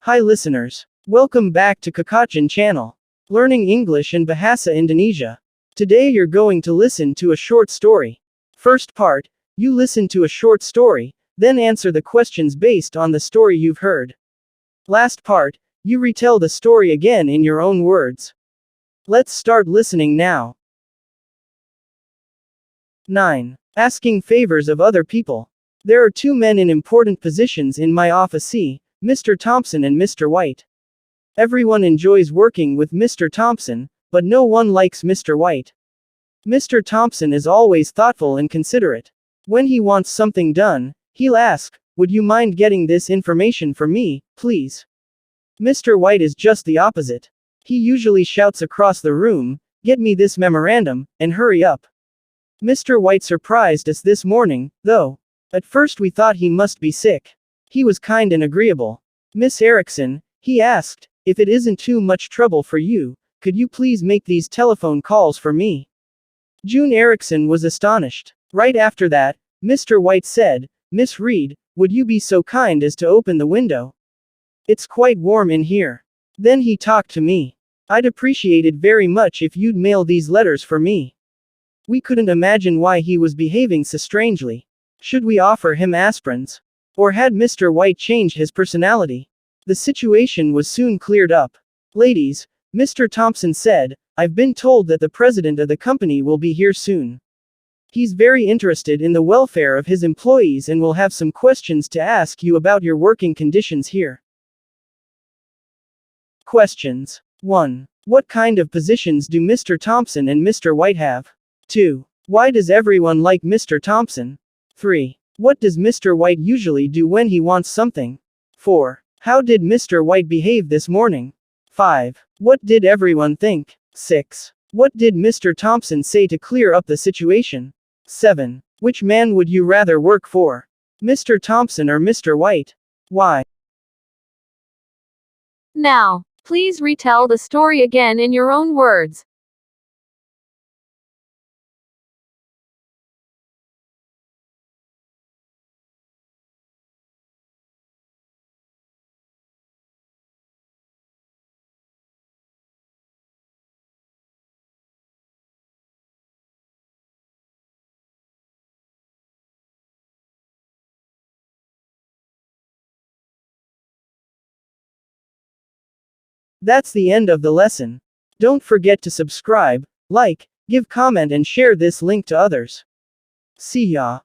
Hi listeners. Welcome back to Kokocan channel. Learning English and Bahasa Indonesia. Today you're going to listen to a short story. First part, you listen to a short story, then answer the questions based on the story you've heard. Last part, you retell the story again in your own words. Let's start listening now. 9. Asking favors of other people. There are two men in important positions in my office, Mr. Thompson and Mr. White. Everyone enjoys working with Mr. Thompson, but no one likes Mr. White. Mr. Thompson is always thoughtful and considerate. When he wants something done, he'll ask, "Would you mind getting this information for me, please?" Mr. White is just the opposite. He usually shouts across the room, "Get me this memorandum, and hurry up." Mr. White surprised us this morning, though. At first we thought he must be sick. He was kind and agreeable. "Miss Erickson," he asked, "if it isn't too much trouble for you, could you please make these telephone calls for me?" June Erickson was astonished. Right after that, Mr. White said, "Miss Reed, would you be so kind as to open the window? It's quite warm in here." Then he talked to me. "I'd appreciate it very much if you'd mail these letters for me." We couldn't imagine why he was behaving so strangely. Should we offer him aspirins? Or had Mr. White changed his personality? The situation was soon cleared up. "Ladies," Mr. Thompson said, "I've been told that the president of the company will be here soon. He's very interested in the welfare of his employees and will have some questions to ask you about your working conditions here." Questions. 1. What kind of positions do Mr. Thompson and Mr. White have? 2. Why does everyone like Mr. Thompson? 3. What does Mr. White usually do when he wants something? 4. How did Mr. White behave this morning? 5. What did everyone think? 6. What did Mr. Thompson say to clear up the situation? 7. Which man would you rather work for? Mr. Thompson or Mr. White? Why? Now, please retell the story again in your own words. That's the end of the lesson. Don't forget to subscribe, like, give comment and share this link to others. See ya.